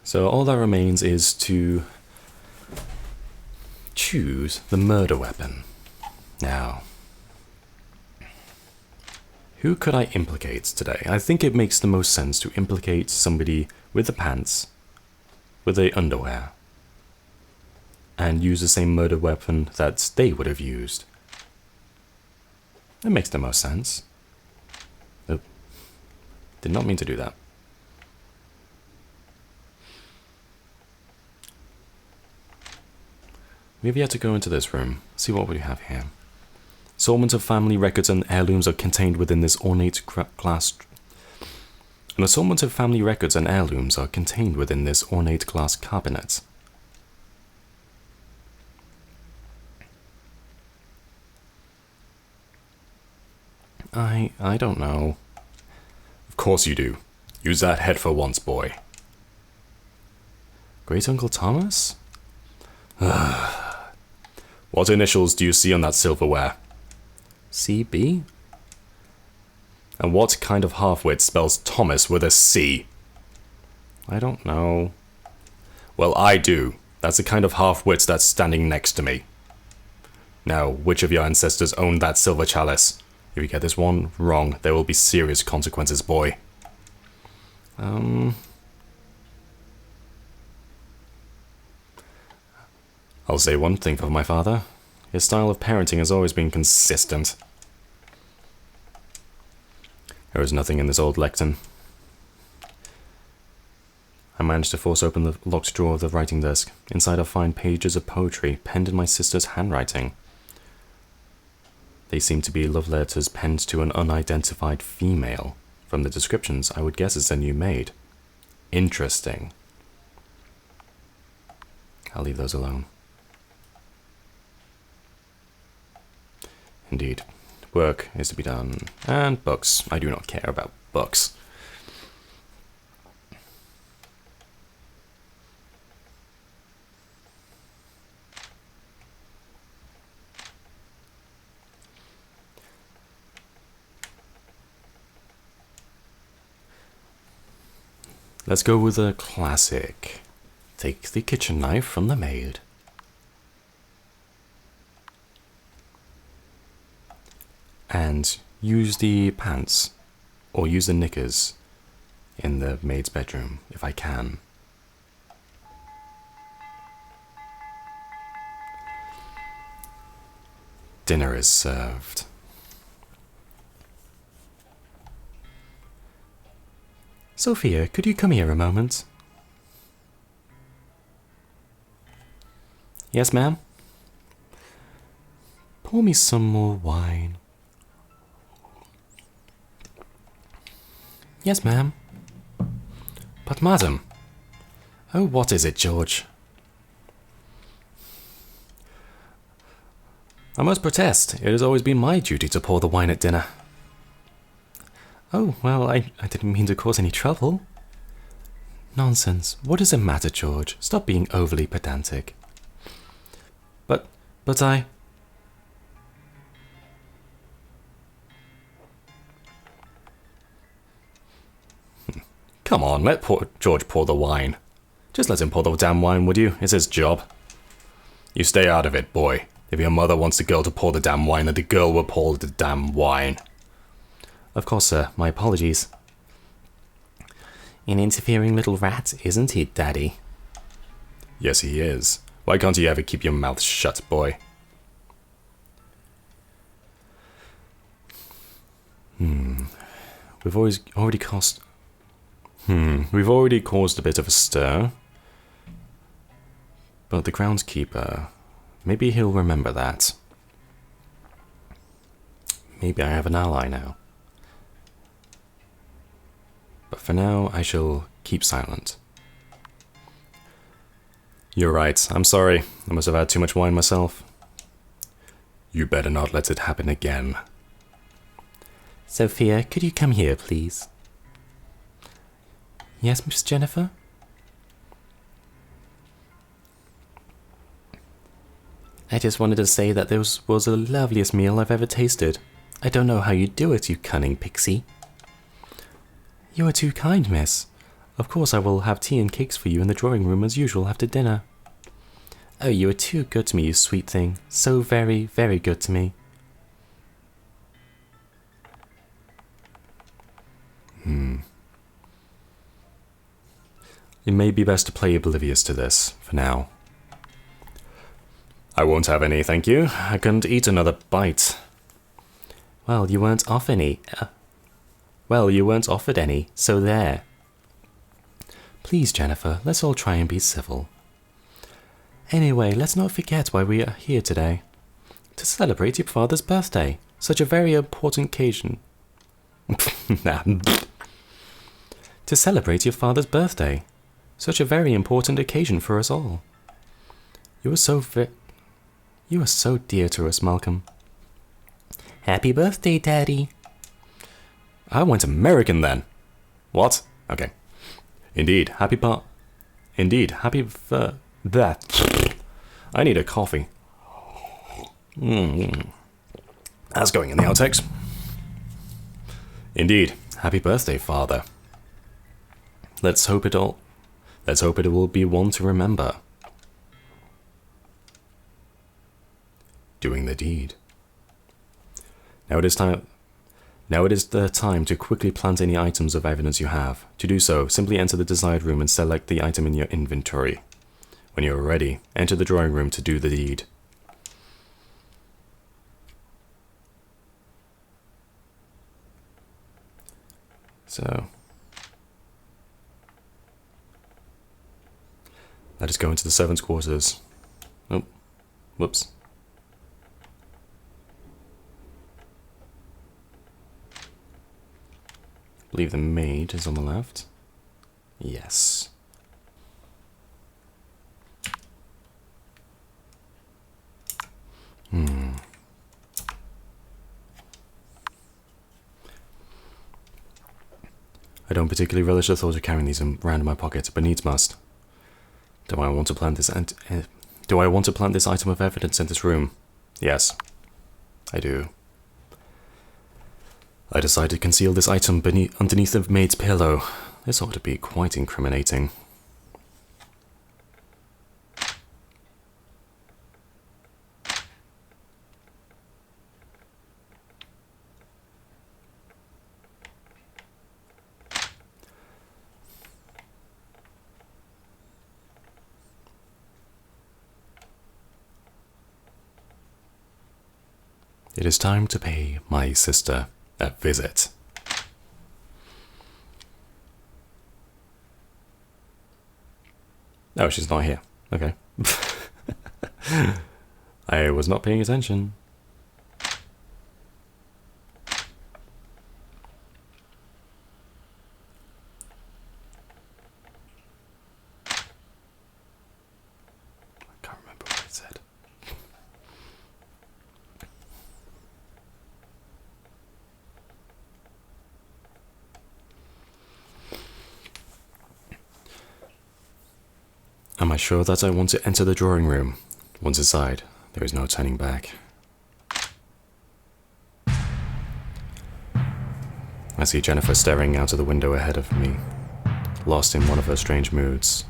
So all that remains is to choose the murder weapon. Now, who could I implicate today? I think it makes the most sense to implicate somebody with the pants, with the underwear, and use the same murder weapon that they would have used. It makes the most sense. Oh, did not mean to do that. We've yet to go into this room. See what we have here. Assortment of family records and heirlooms are contained within this ornate glass. An assortment of family records and heirlooms are contained within this ornate glass cabinet. I don't know. Of course you do. Use that head for once, boy. Great Uncle Thomas? What initials do you see on that silverware? CB? And what kind of halfwit spells Thomas with a C? I don't know. Well, I do. That's the kind of halfwit that's standing next to me. Now, which of your ancestors owned that silver chalice? If you get this one wrong, there will be serious consequences, boy. I'll say one thing for my father. His style of parenting has always been consistent. There is nothing in this old lectern. I managed to force open the locked drawer of the writing desk. Inside I find pages of poetry penned in my sister's handwriting. They seem to be love letters penned to an unidentified female. From the descriptions, I would guess it's a new maid. Interesting. I'll leave those alone. Indeed. Work is to be done. And books. I do not care about books. Let's go with a classic. Take the kitchen knife from the maid. And use the pants, or use the knickers in the maid's bedroom, if I can. Dinner is served. Sophia, could you come here a moment? Yes, ma'am? Pour me some more wine. Yes, ma'am. But, madam... Oh, what is it, George? I must protest. It has always been my duty to pour the wine at dinner. Oh, well, I didn't mean to cause any trouble. Nonsense. What is the matter, George? Stop being overly pedantic. But I... Come on, let George pour the wine. Just let him pour the damn wine, would you? It's his job. You stay out of it, boy. If your mother wants the girl to pour the damn wine, then the girl will pour the damn wine. Of course, sir. My apologies. An interfering little rat, isn't he, Daddy? Yes, he is. Why can't you ever keep your mouth shut, boy? We've already caused a bit of a stir. But the groundskeeper, maybe he'll remember that. Maybe I have an ally now. But for now, I shall keep silent. You're right, I'm sorry. I must have had too much wine myself. You better not let it happen again. Sophia, could you come here, please? Yes, Miss Jennifer? I just wanted to say that this was the loveliest meal I've ever tasted. I don't know how you do it, you cunning pixie. You are too kind, miss. Of course I will have tea and cakes for you in the drawing room as usual after dinner. Oh, you are too good to me, you sweet thing. So very, very good to me. It may be best to play oblivious to this, for now. I won't have any, thank you. I couldn't eat another bite. Well, you weren't offered any. So there. Please, Jennifer, let's all try and be civil. Anyway, let's not forget why we are here today. To celebrate your father's birthday. Such a very important occasion. To celebrate your father's birthday. Such a very important occasion for us all. You are so dear to us, Malcolm. Happy birthday, Daddy. I went American then. What? Okay. Indeed, that. I need a coffee. That's going in the outtakes. Indeed, happy birthday, Father. Let's hope it will be one to remember. Doing the deed. Now it is the time to quickly plant any items of evidence you have. To do so, simply enter the desired room and select the item in your inventory. When you are ready, enter the drawing room to do the deed. So, let us go into the servants' quarters. Oh, whoops. I believe the maid is on the left. Yes. I don't particularly relish the thought of carrying these around in my pocket, but needs must. Do I want to plant this item of evidence in this room? Yes, I do. I decide to conceal this item underneath the maid's pillow. This ought to be quite incriminating. It is time to pay my sister a visit. Oh, she's not here. Okay. I was not paying attention. I can't remember what it said. Am I sure that I want to enter the drawing room? Once inside, there is no turning back. I see Jennifer staring out of the window ahead of me, lost in one of her strange moods.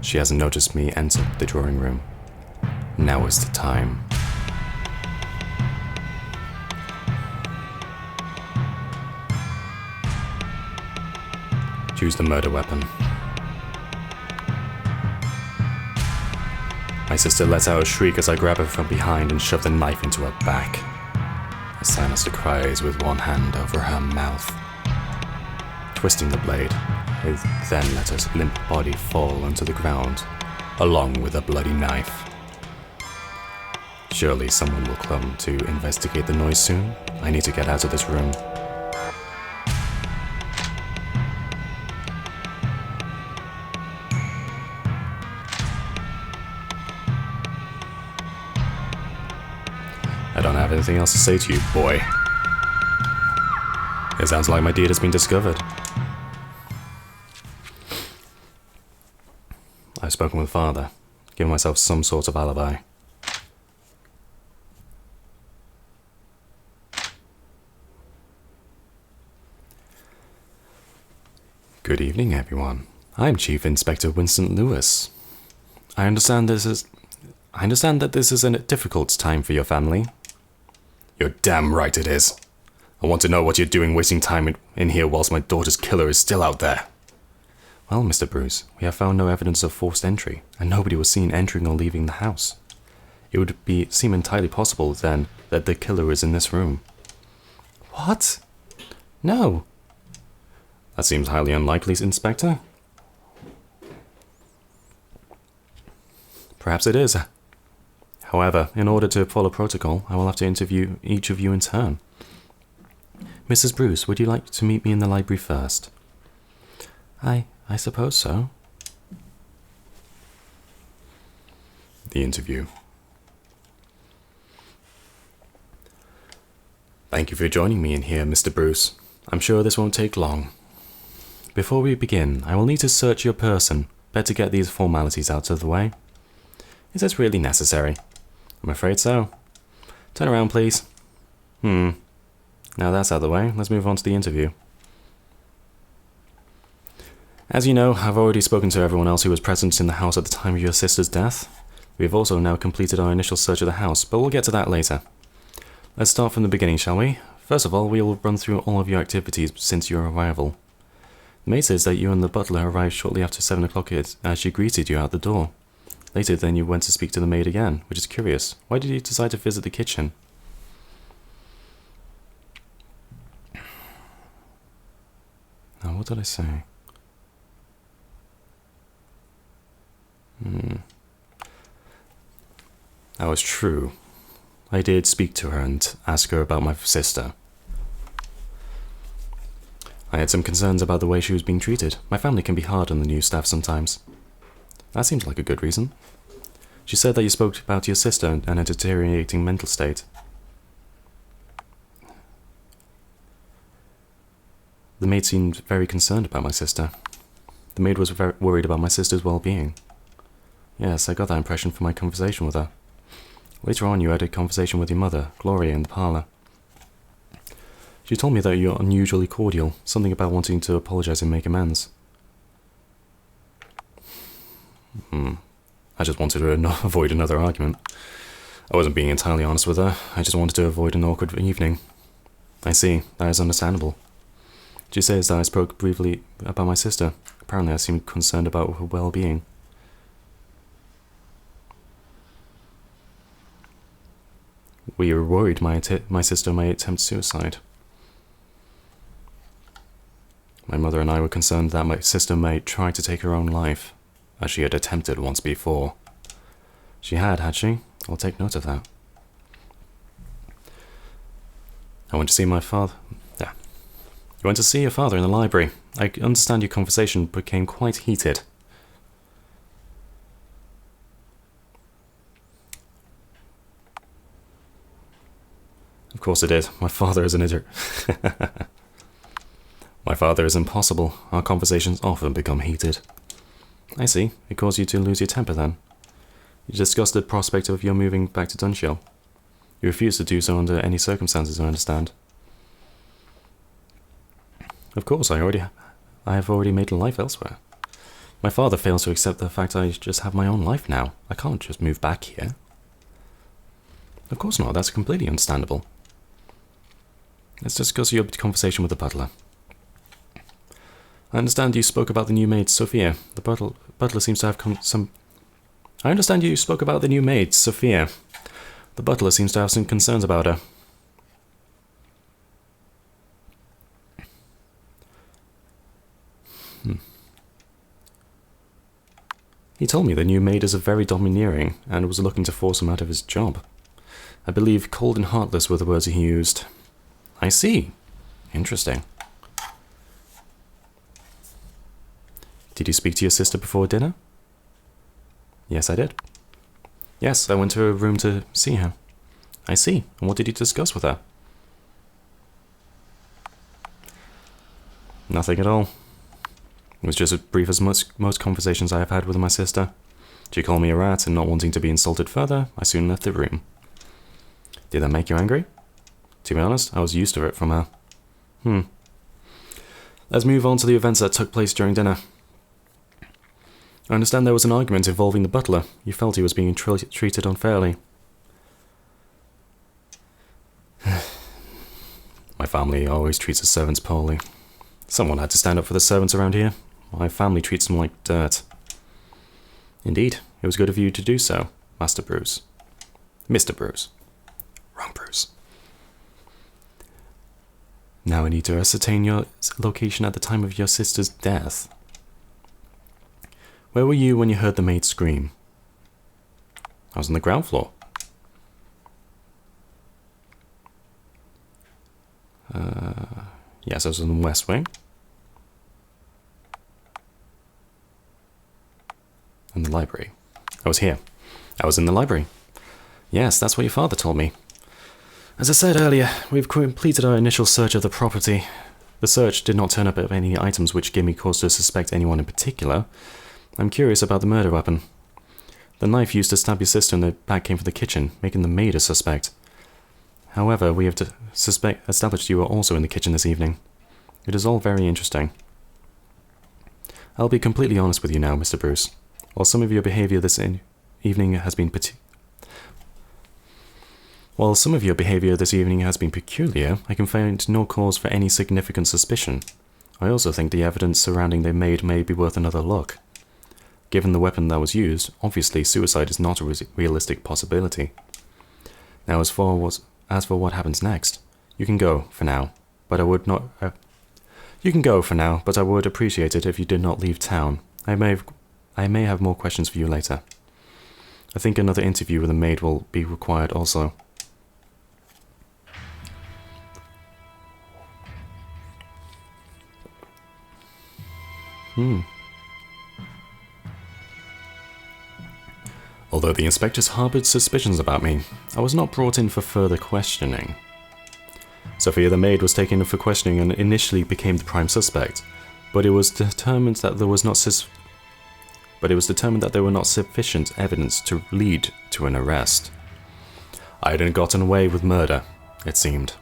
She hasn't noticed me enter the drawing room. Now is the time. Choose the murder weapon. My sister lets out a shriek as I grab her from behind and shove the knife into her back. I silence the cries with one hand over her mouth. Twisting the blade, I then let her limp body fall onto the ground, along with a bloody knife. Surely someone will come to investigate the noise soon. I need to get out of this room. I don't have anything else to say to you, boy. It sounds like my deed has been discovered. I've spoken with Father, given myself some sort of alibi. Good evening, everyone. I'm Chief Inspector Winston Lewis. I understand that this is a difficult time for your family. You're damn right it is. I want to know what you're doing wasting time in here whilst my daughter's killer is still out there. Well, Mr. Bruce, we have found no evidence of forced entry, and nobody was seen entering or leaving the house. It would seem entirely possible, then, that the killer is in this room. What? No. That seems highly unlikely, Inspector. Perhaps it is. However, in order to follow protocol, I will have to interview each of you in turn. Mrs. Bruce, would you like to meet me in the library first? I suppose so. The interview. Thank you for joining me in here, Mr. Bruce. I'm sure this won't take long. Before we begin, I will need to search your person. Better get these formalities out of the way. Is this really necessary? I'm afraid so. Turn around, please. Now that's out of the way, let's move on to the interview. As you know, I've already spoken to everyone else who was present in the house at the time of your sister's death. We have also now completed our initial search of the house, but we'll get to that later. Let's start from the beginning, shall we? First of all, we will run through all of your activities since your arrival. The maid says that you and the butler arrived shortly after 7 o'clock as she greeted you out the door. Later then you went to speak to the maid again, which is curious. Why did you decide to visit the kitchen? Now, what did I say? That was true. I did speak to her and ask her about my sister. I had some concerns about the way she was being treated. My family can be hard on the new staff sometimes. That seems like a good reason. She said that you spoke about your sister and her deteriorating mental state. The maid seemed very concerned about my sister. The maid was very worried about my sister's well-being. Yes, I got that impression from my conversation with her. Later on, you had a conversation with your mother, Gloria, in the parlour. She told me that you're unusually cordial, something about wanting to apologise and make amends. I just wanted to avoid another argument. I wasn't being entirely honest with her, I just wanted to avoid an awkward evening. I see, that is understandable. She says that I spoke briefly about my sister. Apparently I seemed concerned about her well-being. We were worried my sister may attempt suicide. My mother and I were concerned that my sister may try to take her own life, as she had attempted once before. She had she? I'll take note of that. I went to see my father. Yeah. You went to see your father in the library. I understand your conversation became quite heated. Of course it did. My father is an idiot. My father is impossible. Our conversations often become heated. I see. It caused you to lose your temper then. You discussed the prospect of your moving back to Dunshell. You refused to do so under any circumstances, I understand. Of course, I have already made a life elsewhere. My father fails to accept the fact I just have my own life now. I can't just move back here. Of course not, that's completely understandable. Let's discuss your conversation with the butler. I understand you spoke about the new maid, Sophia. The butler seems to have some... I understand you spoke about the new maid, Sophia. The butler seems to have some concerns about her. He told me the new maid is very domineering and was looking to force him out of his job. I believe cold and heartless were the words he used. I see. Interesting. Did you speak to your sister before dinner? Yes, I did. Yes, I went to her room to see her. I see. And what did you discuss with her? Nothing at all. It was just as brief as most conversations I have had with my sister. She called me a rat, and not wanting to be insulted further, I soon left the room. Did that make you angry? To be honest, I was used to it from her. Let's move on to the events that took place during dinner. I understand there was an argument involving the butler. You felt he was being treated unfairly. My family always treats the servants poorly. Someone had to stand up for the servants around here. My family treats them like dirt. Indeed, it was good of you to do so, Master Bruce. Mr. Bruce. Wrong Bruce. Now I need to ascertain your location at the time of your sister's death. Where were you when you heard the maid scream? I was on the ground floor. Yes, I was in the West Wing. In the library. I was here. I was in the library. Yes, that's what your father told me. As I said earlier, we've completed our initial search of the property. The search did not turn up any items which gave me cause to suspect anyone in particular. I'm curious about the murder weapon. The knife used to stab your sister in the back came from the kitchen, making the maid a suspect. However, we have established you were also in the kitchen this evening. It is all very interesting. I'll be completely honest with you now, Mr. Bruce. While some of your behavior this evening has been peculiar, I can find no cause for any significant suspicion. I also think the evidence surrounding the maid may be worth another look. Given the weapon that was used, obviously suicide is not a realistic possibility. Now, as for what happens next, you can go for now, but I would not. You can go for now, but I would appreciate it if you did not leave town. I may have more questions for you later. I think another interview with the maid will be required also. Although the inspectors harbored suspicions about me, I was not brought in for further questioning. Sophia the maid was taken in for questioning and initially became the prime suspect, but it was determined that there was not sufficient evidence to lead to an arrest. I hadn't gotten away with murder, it seemed.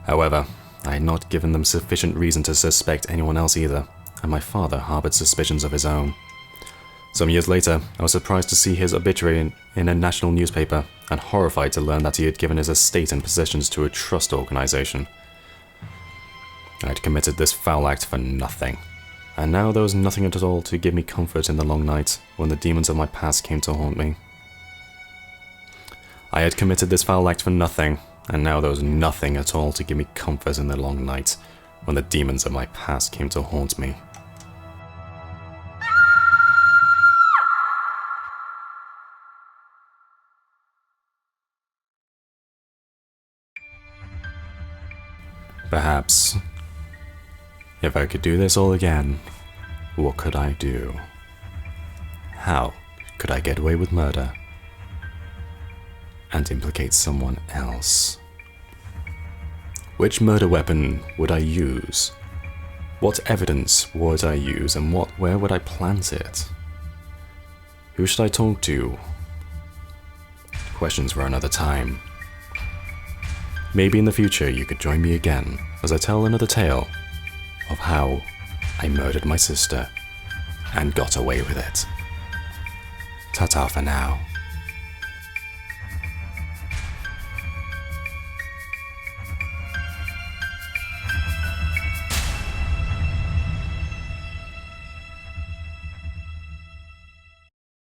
However, I had not given them sufficient reason to suspect anyone else either, and my father harbored suspicions of his own. Some years later, I was surprised to see his obituary in a national newspaper, and horrified to learn that he had given his estate and possessions to a trust organization. I had committed this foul act for nothing, and now there was nothing at all to give me comfort in the long night when the demons of my past came to haunt me. I had committed this foul act for nothing, and now there was nothing at all to give me comfort in the long night when the demons of my past came to haunt me. Perhaps, if I could do this all again, what could I do? How could I get away with murder and implicate someone else? Which murder weapon would I use? What evidence would I use, and where would I plant it? Who should I talk to? Questions for another time. Maybe in the future you could join me again as I tell another tale of how I murdered my sister and got away with it. Ta-ta for now.